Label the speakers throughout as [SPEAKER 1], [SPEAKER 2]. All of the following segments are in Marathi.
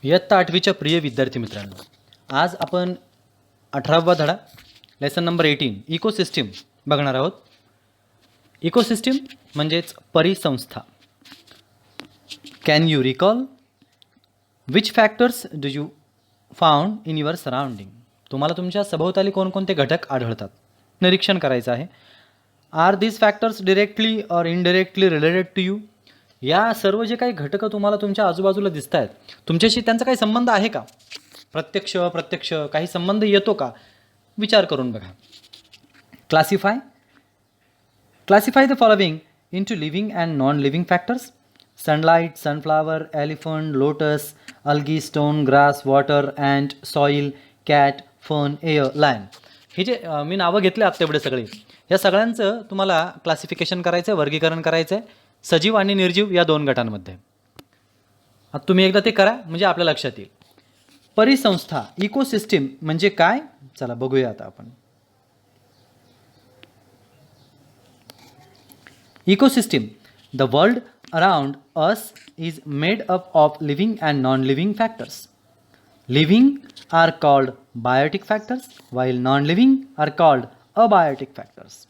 [SPEAKER 1] इयत्ता 8वीच्या प्रिय विद्यार्थी मित्रांनो, आज आपण 18वा धडा लेसन नंबर 18 इकोसिस्टीम बघणार आहोत. इकोसिस्टीम म्हणजेच परिसंस्था. Can you recall which factors do you found in your surrounding. तुम्हाला तुमच्या सभोवताली कोणकोणते घटक आढळतात निरीक्षण करायचं आहे. Are this factors directly or indirectly related to you. या सर्व जे काही घटकं तुम्हाला तुमच्या आजूबाजूला दिसत आहेत तुमच्याशी त्यांचा काही संबंध आहे का? प्रत्यक्ष अप्रत्यक्ष काही संबंध येतो का? विचार करून बघा. Classify the following into living and non living factors. Sunlight, sunflower, elephant, lotus, algae, stone, grass, water, and, soil, cat, fern, air, lion. हे जे मी नावं घेतले आत्ता एवढे सगळे, या सगळ्यांचं तुम्हाला क्लासिफिकेशन करायचं आहे, वर्गीकरण करायचं आहे सजीव आणि निर्जीव या दोन गटांमध्ये. आता तुम्ही एकदा ते करा म्हणजे आपल्या लक्षात येईल. परिसंस्था इकोसिस्टीम म्हणजे काय? चला बघूया आता आपण. Ecosystem, the world around us is made up of living and non living factors. Living are called biotic factors while non living are called abiotic factors.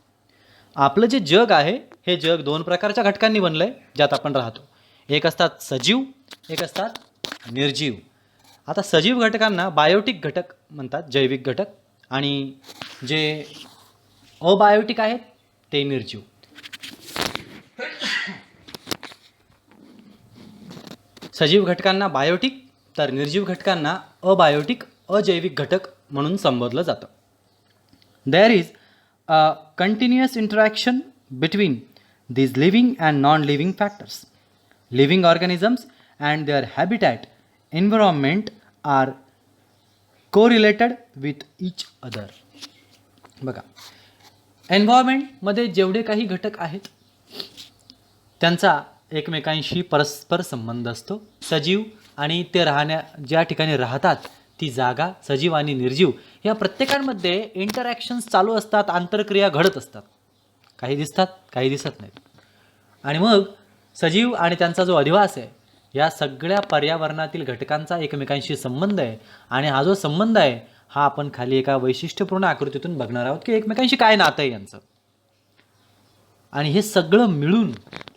[SPEAKER 1] आपलं जे जग आहे हे जग दोन प्रकारच्या घटकांनी बनलं आहे ज्यात आपण राहतो. एक असतात सजीव, एक असतात निर्जीव. आता सजीव घटकांना बायोटिक घटक म्हणतात, जैविक घटक, आणि जे अबायोटिक आहेत ते निर्जीव. सजीव घटकांना बायोटिक तर निर्जीव घटकांना अबायोटिक अजैविक घटक म्हणून संबोधलं जातं. There is a continuous interaction between these living and non-living factors. Living organisms and their habitat environment are correlated with each other. बघा, एन्व्हायरमेंटमध्ये जेवढे काही घटक आहेत त्यांचा एकमेकांशी परस्पर संबंध असतो. सजीव आणि ते ज्या ठिकाणी राहतात ती जागा, सजीव आणि निर्जीव या प्रत्येकांमध्ये इंटरॅक्शन्स चालू असतात, आंतरक्रिया घडत असतात. काही दिसतात, काही दिसत नाहीत. आणि मग सजीव आणि त्यांचा जो अधिवास आहे या सगळ्या पर्यावरणातील घटकांचा एकमेकांशी संबंध आहे. आणि हा जो संबंध आहे हा आपण खाली एका वैशिष्ट्यपूर्ण आकृतीतून बघणार आहोत की एकमेकांशी काय नातं आहे यांचं. आणि हे सगळं मिळून,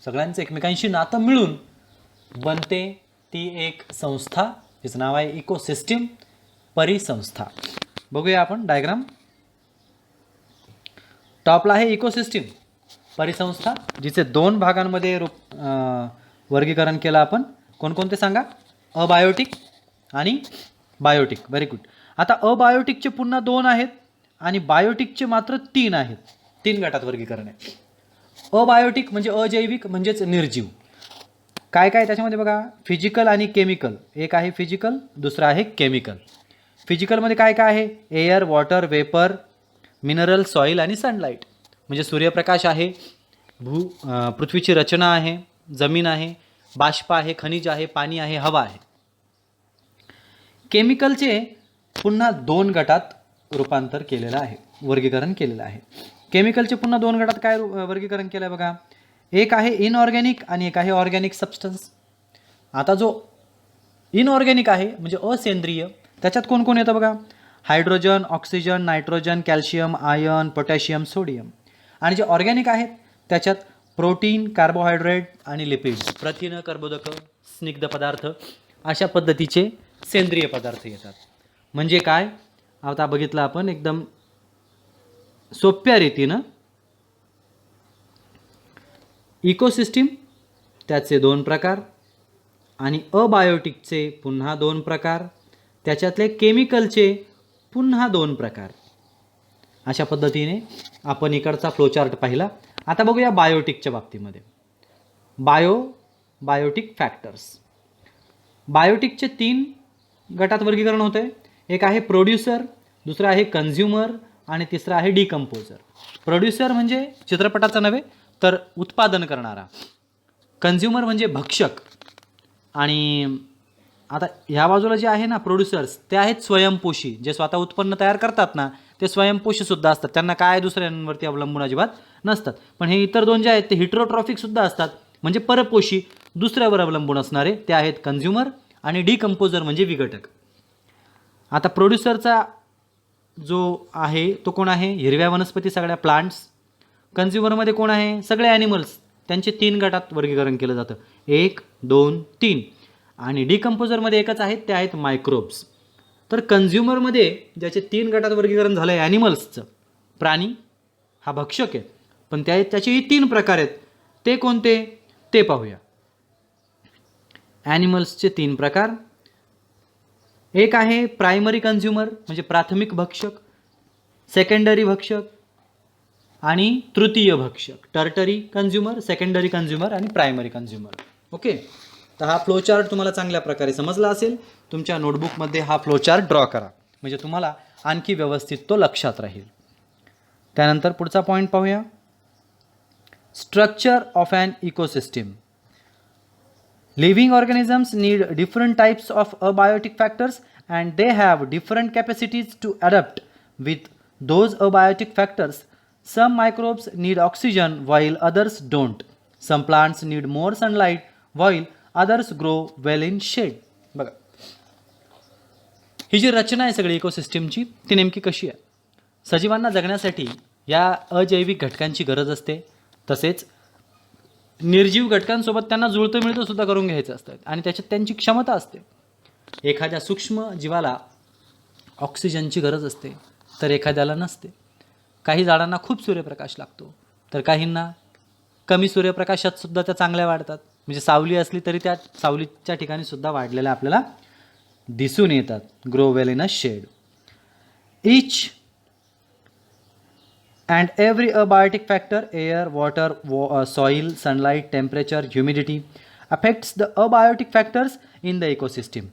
[SPEAKER 1] सगळ्यांचं एकमेकांशी नातं मिळून बनते ती एक संस्था जिचं नाव आहे इकोसिस्टीम, परिसंस्था. बघूया आपण डायग्राम. टॉपला आहे इकोसिस्टीम, परिसंस्था, जिचे दोन भागांमध्ये वर्गीकरण केलं आपण. कोणकोणते सांगा? अबायोटिक आणि बायोटिक. Very good. आता अबायोटिकचे पुन्हा 2 आहेत आणि बायोटिकचे मात्र 3 आहेत. 3 गटात वर्गीकरण आहे. अबायोटिक म्हणजे अजैविक म्हणजेच निर्जीव. काय काय त्याच्यामध्ये बघा, फिजिकल आणि केमिकल. एक आहे फिजिकल, दुसरा आहे केमिकल. फिजिकलमध्ये काय काय आहे? Air, water, vapour, mineral, soil आणि सनलाईट. म्हणजे सूर्यप्रकाश आहे, पृथ्वीची रचना आहे, जमीन आहे, बाष्प आहे, खनिज आहे, पाणी आहे, हवा आहे. केमिकलचे पुन्हा 2 गटात रूपांतर केलेलं आहे, वर्गीकरण केलेलं आहे. केमिकलचे पुन्हा 2 गटात काय वर्गीकरण केलं आहे बघा. एक आहे इनऑर्गॅनिक आणि एक आहे ऑर्गॅनिक सबस्टन्स. आता जो इनऑर्गॅनिक आहे म्हणजे असेंद्रिय, त्याच्यात कोण कोण येतं बघा. Hydrogen, oxygen, nitrogen, calcium, iron, potassium, sodium. आणि जे ऑर्गॅनिक आहेत त्याच्यात प्रोटीन, कार्बोहायड्रेट आणि लिपिड्स, प्रथिनं, कर्बोदकं, स्निग्ध पदार्थ अशा पद्धतीचे सेंद्रिय पदार्थ येतात. म्हणजे काय? आता बघितलं आपण एकदम सोप्या रीतीनं. इकोसिस्टीम त्याचे 2 प्रकार आणि अबायोटिकचे पुन्हा 2 प्रकार, त्याच्यातले केमिकलचे पुन्हा 2 प्रकार. अशा पद्धतीने आपण इकडचा फ्लोचार्ट पाहिला. आता बघूया बायोटिकच्या बाबतीमध्ये. Biotique factors. बायोटिकचे 3 गटात वर्गीकरण होते. एक आहे प्रोड्युसर, दुसरा आहे कन्झ्युमर आणि तिसरा आहे डिकम्पोजर. प्रोड्युसर म्हणजे चित्रपटाचा नव्हे तर उत्पादन करणारा. कन्झ्युमर म्हणजे भक्षक. आणि आता ह्या बाजूला जे आहे ना प्रोड्युसर्स, ते आहेत स्वयंपोषी. जे स्वतः उत्पन्न तयार करतात ना ते स्वयंपोषीसुद्धा असतात, त्यांना काय दुसऱ्यांवरती अवलंबून अजिबात नसतात. पण हे इतर 2 जे आहेत ते हिट्रोट्रॉफिकसुद्धा असतात, म्हणजे परपोषी, दुसऱ्यावर अवलंबून असणारे. ते आहेत कन्झ्युमर आणि डिकम्पोजर म्हणजे विघटक. आता प्रोड्युसरचा जो आहे तो कोण आहे? हिरव्या वनस्पती, सगळ्या प्लांट्स. कन्झ्युमरमध्ये कोण आहे? सगळे ॲनिमल्स. त्यांचे 3 गटात वर्गीकरण केलं जातं, 1, 2, 3. आणि डिकम्पोजरमध्ये एकच आहेत, ते आहेत मायक्रोब्स. तर कन्झ्युमरमध्ये ज्याचे 3 गटात वर्गीकरण झालं आहे ॲनिमल्सचं, प्राणी हा भक्षक आहे, पण त्याचेही 3 प्रकार आहेत. ते कोणते ते पाहूया. ॲनिमल्सचे 3 प्रकार. एक आहे प्रायमरी कन्झ्युमर म्हणजे प्राथमिक भक्षक, सेकंडरी भक्षक आणि तृतीय भक्षक. टर्टरी कन्झ्युमर, सेकंडरी कन्झ्युमर आणि प्रायमरी कन्झ्युमर. ओके, तर हा फ्लोचार्ट तुम्हाला चांगल्या प्रकारे समजला असेल. तुमच्या नोटबुकमध्ये हा फ्लोचार्ट ड्रॉ करा, म्हणजे तुम्हाला आणखी व्यवस्थित तो लक्षात राहील. त्यानंतर पुढचा पॉईंट पाहूया. Structure of an ecosystem. Living organisms need different types of abiotic factors and they have different capacities to adapt with those abiotic factors. Some microbes need oxygen while others don't. Some plants need more sunlight while others grow well in shade. बघा, ही जी रचना आहे सगळी इकोसिस्टीमची ती नेमकी कशी आहे? सजीवांना जगण्यासाठी या अजैविक घटकांची गरज असते, तसेच निर्जीव घटकांसोबत त्यांना जुळतं मिळतं सुद्धा करून घ्यायचं असतं आणि त्याच्यात त्यांची क्षमता असते. एखाद्या सूक्ष्म जीवाला ऑक्सिजनची गरज असते तर एखाद्याला नसते. काही झाडांना खूप सूर्यप्रकाश लागतो तर काहींना कमी सूर्यप्रकाशात सुद्धा त्या चांगल्या वाढतात. म्हणजे सावली असली तरी त्या सावलीच्या ठिकाणी सुद्धा वाढलेल्या आपल्याला दिसून येतात. Grow well in a shade. Each and every abiotic factor, air, water, soil, sunlight, temperature, humidity, affects the abiotic factors in the ecosystem.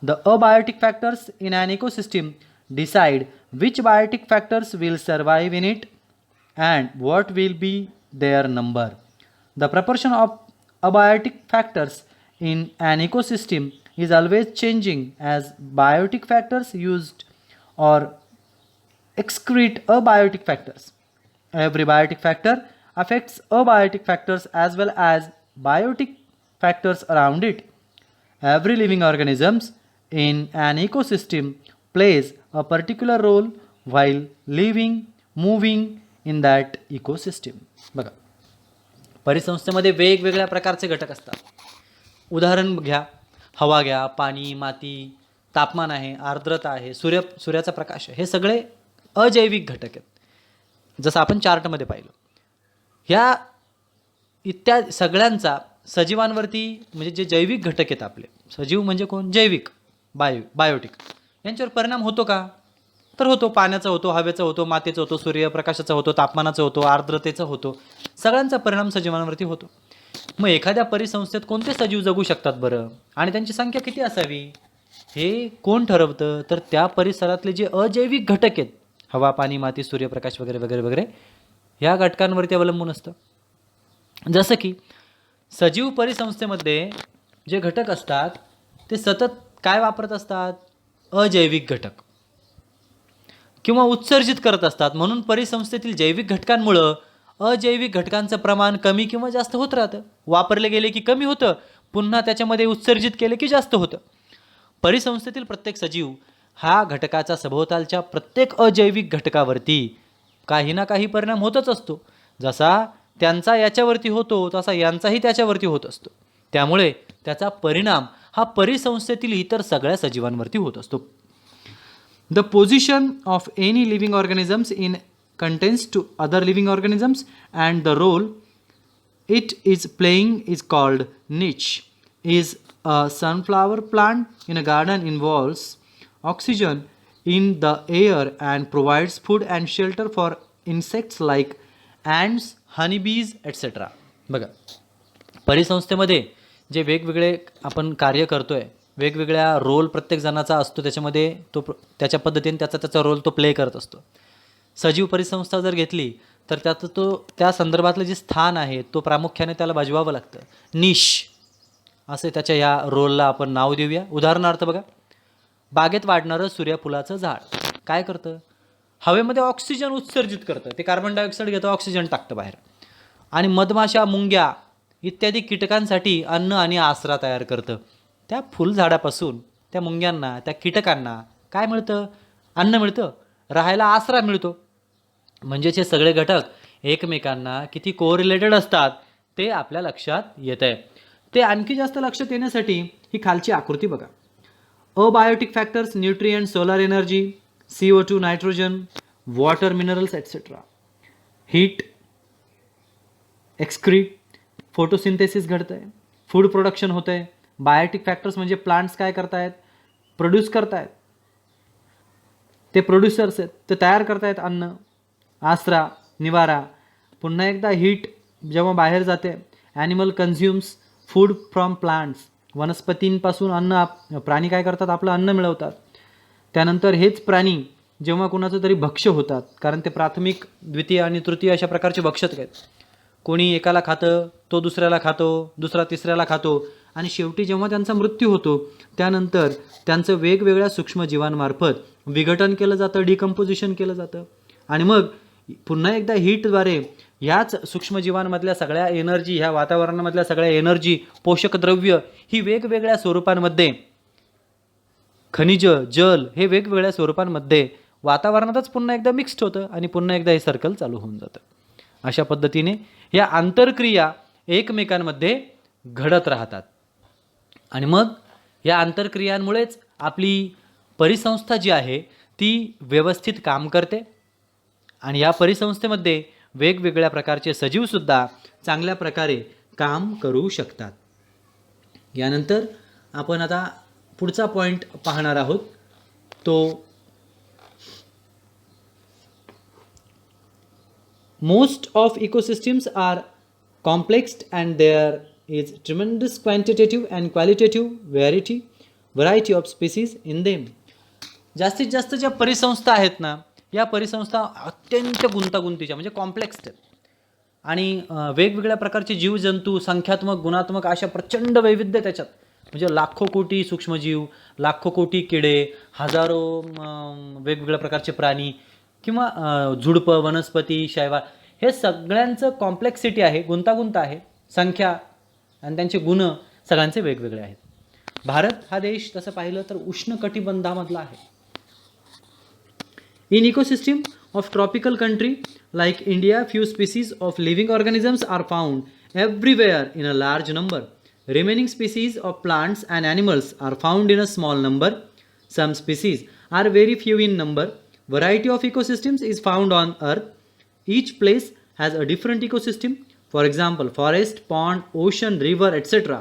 [SPEAKER 1] The abiotic factors in an ecosystem decide which biotic factors will survive in it and what will be their number. The proportion of abiotic factors in an ecosystem is always changing as biotic factors used or excrete abiotic factors. Every biotic factor affects abiotic factors as well as biotic factors around it. Every living organism in an ecosystem plays a particular role while living, moving in that ecosystem. बघा, परिसंस्थेमध्ये वेगवेगळ्या प्रकारचे घटक असतात. उदाहरण घ्या, हवा घ्या, पाणी, माती, तापमान आहे, आर्द्रता आहे, सूर्याचा प्रकाश आहे. हे सगळे अजैविक घटक आहेत, जसं आपण चार्टमध्ये पाहिलं. ह्या इत्यादी सगळ्यांचा सजीवांवरती, म्हणजे जे जैविक घटक आहेत आपले, सजीव म्हणजे कोण? जैविक, बायोटिक, यांच्यावर परिणाम होतो का? तर होतो. पाण्याचा होतो, हवेचा होतो, मातीचा होतो, सूर्यप्रकाशाचा होतो, तापमानाचा होतो, आर्द्रतेचा होतो. सगळ्यांचा परिणाम सजीवांवरती होतो. मग एखाद्या परिसंस्थेत कोणते सजीव जगू शकतात बरं, आणि त्यांची संख्या किती असावी हे कोण ठरवतं? तर त्या परिसरातले जे अजैविक घटक आहेत, हवा, पाणी, माती, सूर्यप्रकाश वगैरे वगैरे वगैरे, ह्या घटकांवरती अवलंबून असतं. जसं की सजीव परिसंस्थेमध्ये जे घटक असतात ते सतत काय वापरत असतात? अजैविक घटक किंवा उत्सर्जित करत असतात. म्हणून परिसंस्थेतील जैविक घटकांमुळं अजैविक घटकांचं प्रमाण कमी किंवा जास्त होत राहतं. वापरले गेले की कमी होतं, पुन्हा त्याच्यामध्ये उत्सर्जित केले की जास्त होतं. परिसंस्थेतील प्रत्येक सजीव हा घटकाचा सभोवतालच्या प्रत्येक अजैविक घटकावरती काही ना काही परिणाम होतच असतो. जसा त्यांचा याच्यावरती होतो तसा यांचाही त्याच्यावरती होत असतो. त्यामुळे त्याचा परिणाम हा परिसंस्थेतील इतर सगळ्या सजीवांवरती होत असतो. The position of any living organisms in contents to other living organisms and the role it is playing is called niche. Is a sunflower plant in a garden involves oxygen in the air and provides food and shelter for insects like ants, honeybees, etc. बघा, परिसंस्थेमध्ये जे वेगवेगळे आपण कार्य करतोय, वेगवेगळ्या रोल प्रत्येक जणाचा असतो, त्याच्यामध्ये तो त्याच्या पद्धतीने त्याचा रोल तो प्ले करत असतो. सजीव परिसंस्था जर घेतली तर त्या संदर्भातलं जे स्थान आहे तो प्रामुख्याने त्याला बजवावं लागतं. निश असे त्याच्या या रोलला आपण नाव देऊया. उदाहरणार्थ बघा, बागेत वाढणारं सूर्यफुलाचं झाड काय करतं? हवेमध्ये ऑक्सिजन उत्सर्जित करतं. ते कार्बन डायऑक्साईड घेतं, ऑक्सिजन टाकतं बाहेर. आणि मधमाशा, मुंग्या इत्यादी कीटकांसाठी अन्न आणि आसरा तयार करतं. त्या फुलझाडापासून त्या मुंग्यांना, त्या कीटकांना काय मिळतं? अन्न मिळतं, राहायला आसरा मिळतो. म्हणजेच हे सगळे घटक एकमेकांना किती कोरिलेटेड असतात ते आपल्या लक्षात येत आहे. ते आणखी जास्त लक्षात येण्यासाठी ही खालची आकृती बघा. Abiotic factors, nutrient, solar energy, CO2, nitrogen, water, minerals etcetera, heat, excrete, photosynthesis घडतं आहे, फूड प्रोडक्शन होतं आहे. बायोटिक फॅक्टर्स म्हणजे प्लांट्स काय करतायत? प्रोड्यूस करतायत. ते प्रोड्युसर्स आहेत, ते तयार करतायत अन्न, आसरा, निवारा. पुन्हा एकदा हीट जेव्हा बाहेर जाते, ॲनिमल कन्झ्युम्स फूड फ्रॉम प्लांट्स, वनस्पतींपासून अन्न प्राणी काय करतात? आपलं अन्न मिळवतात. त्यानंतर हेच प्राणी जेव्हा कुणाचं तरी भक्ष्य होतात, कारण ते प्राथमिक, द्वितीय आणि तृतीय अशा प्रकारचे भक्षक आहेत. कोणी एकाला खातं, तो दुसऱ्याला खातो, दुसरा तिसऱ्याला खातो, आणि शेवटी जेव्हा त्यांचा मृत्यू होतो त्यानंतर त्यांचं वेगवेगळ्या सूक्ष्मजीवांमार्फत विघटन केलं जातं, डिकम्पोजिशन केलं जातं. आणि मग पुन्हा एकदा हीटद्वारे ह्याच सूक्ष्मजीवांमधल्या सगळ्या एनर्जी, ह्या वातावरणामधल्या सगळ्या एनर्जी, पोषक द्रव्य ही वेगवेगळ्या स्वरूपांमध्ये, खनिज, जल हे वेगवेगळ्या स्वरूपांमध्ये वातावरणातच पुन्हा एकदा मिक्स्ड होतं आणि पुन्हा एकदा हे सर्कल चालू होऊन जातं. अशा पद्धतीने या आंतरक्रिया एकमेकांमध्ये घडत राहतात. आणि मग या आंतरक्रियांमुळेच आपली परिसंस्था जी आहे ती व्यवस्थित काम करते. आणि या परिसंस्थेमध्ये वेगवेगळ्या प्रकारचे सजीवसुद्धा चांगल्या प्रकारे काम करू शकतात. यानंतर आपण आता पुढचा पॉईंट पाहणार आहोत. तो most of ecosystems are complexed and there is tremendous quantitative and qualitative variety of species in them. जास्तीत जास्त ज्या परिसंस्था आहेत ना, या परिसंस्था अत्यंत गुंतागुंतीच्या म्हणजे कॉम्प्लेक्स्ड आहेत. आणि वेगवेगळ्या प्रकारचे जीवजंतू, संख्यात्मक, गुणात्मक अशा प्रचंड वैविध्य त्याच्यात. म्हणजे लाखो कोटी सूक्ष्मजीव, लाखो कोटी किडे, हजारो वेगवेगळ्या प्रकारचे प्राणी किंवा झुडपं, वनस्पती, शैवाल, हे सगळ्यांचं कॉम्प्लेक्सिटी आहे, गुंतागुंत आहे. संख्या आणि त्यांचे गुण सगळ्यांचे वेगवेगळे आहेत. भारत हा देश तसं पाहिलं तर उष्णकटिबंधामधला आहे. In ecosystem of tropical country like India, few species of living organisms are found everywhere in a large number. Remaining species of plants and animals are found in a small number. Some species are very few in number. Variety of ecosystems is found on earth. Each place has a different ecosystem. For example, forest, pond, ocean, river, etc.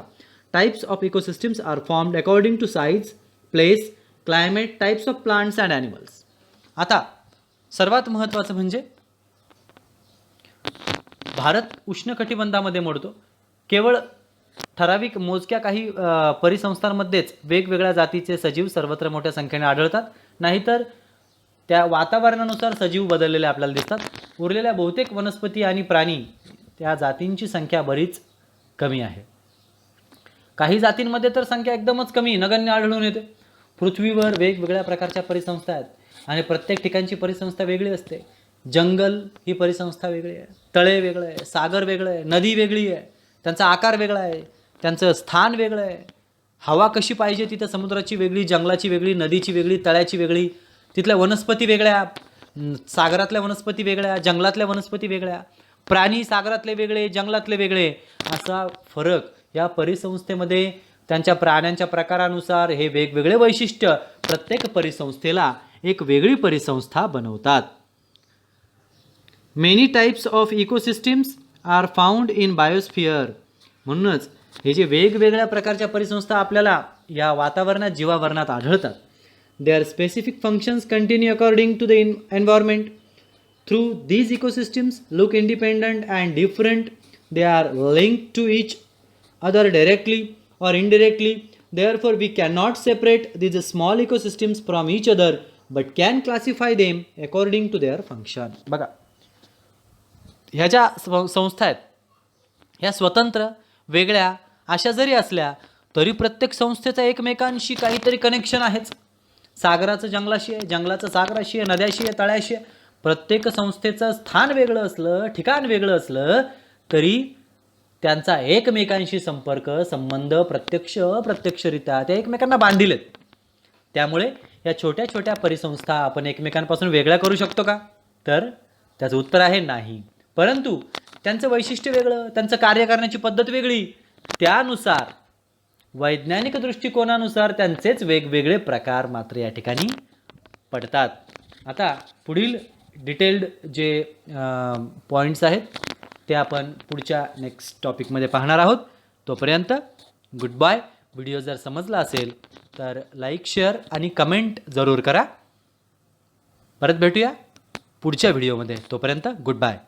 [SPEAKER 1] Types of ecosystems are formed according to size, place, climate, types of plants and animals. आता सर्वात महत्त्वाचं म्हणजे भारत उष्णकटिबंधामध्ये मोडतो. केवळ ठराविक मोजक्या काही परिसंस्थांमध्येच वेगवेगळ्या जातीचे सजीव सर्वत्र मोठ्या संख्येने आढळतात. नाहीतर त्या वातावरणानुसार सजीव बदललेले आपल्याला दिसतात. उरलेल्या बहुतेक वनस्पती आणि प्राणी त्या जातींची संख्या बरीच कमी आहे. काही जातींमध्ये तर संख्या एकदमच कमी, नगण्य आढळून येते. पृथ्वीवर वेगवेगळ्या प्रकारच्या परिसंस्था आहेत आणि प्रत्येक ठिकाणची परिसंस्था वेगळी असते. जंगल ही परिसंस्था वेगळी आहे, तळे वेगळं आहे, सागर वेगळं आहे, नदी वेगळी आहे, त्यांचा आकार वेगळा आहे, त्यांचं स्थान वेगळं आहे. हवा कशी पाहिजे तिथं समुद्राची वेगळी, जंगलाची वेगळी, नदीची वेगळी, तळ्याची वेगळी, तिथल्या वनस्पती वेगळ्या, सागरातल्या वनस्पती वेगळ्या, जंगलातल्या वनस्पती वेगळ्या, प्राणी सागरातले वेगळे, जंगलातले वेगळे, असा फरक या परिसंस्थेमध्ये त्यांच्या प्राण्यांच्या प्रकारानुसार हे वेगवेगळे वैशिष्ट्य प्रत्येक परिसंस्थेला एक वेगळी परिसंस्था बनवतात. Many types of ecosystems are found in biosphere. म्हणूनच हे जे वेगवेगळ्या प्रकारच्या परिसंस्था आपल्याला या वातावरणात, जीवावरणात आढळतात, their specific functions continue according to the environment. Through these ecosystems look independent and different. They are linked to each other directly or indirectly. Therefore, we cannot separate these small ecosystems from each other, but can classify them according to their function. बघा, ह्या ज्या संस्था आहेत ह्या स्वतंत्र, वेगळ्या अशा जरी असल्या तरी प्रत्येक संस्थेचा एकमेकांशी काहीतरी कनेक्शन आहेच. सागराचं जंगलाशी आहे, जंगलाचं सागराशी आहे, नद्याशी आहे, तळ्याशी आहे. प्रत्येक संस्थेचं स्थान वेगळं असलं, ठिकाण वेगळं असलं तरी त्यांचा एकमेकांशी संपर्क संबंध प्रत्यक्ष अप्रत्यक्षरित्या त्या एकमेकांना बांधील आहेत. त्यामुळे या छोट्या छोट्या परिसंस्था आपण एकमेकांपासून वेगळ्या करू शकतो का? तर त्याचं उत्तर आहे नाही. परंतु त्यांचं वैशिष्ट्य वेगळं, त्यांचं कार्य करण्याची पद्धत वेगळी, त्यानुसार वैज्ञानिक दृष्टिकोनानुसार त्यांचेच वेगवेगळे प्रकार मात्र या ठिकाणी पडतात. आता पुढील डिटेल्ड जे पॉईंट्स आहेत ते आपण पुढच्या नेक्स्ट टॉपिकमध्ये पाहणार आहोत. तोपर्यंत गुड बाय. व्हिडिओ जर समजला असेल तर लाईक, शेअर आणि कमेंट जरूर करा. परत भेटूया पुढच्या व्हिडिओमध्ये. तोपर्यंत गुड बाय.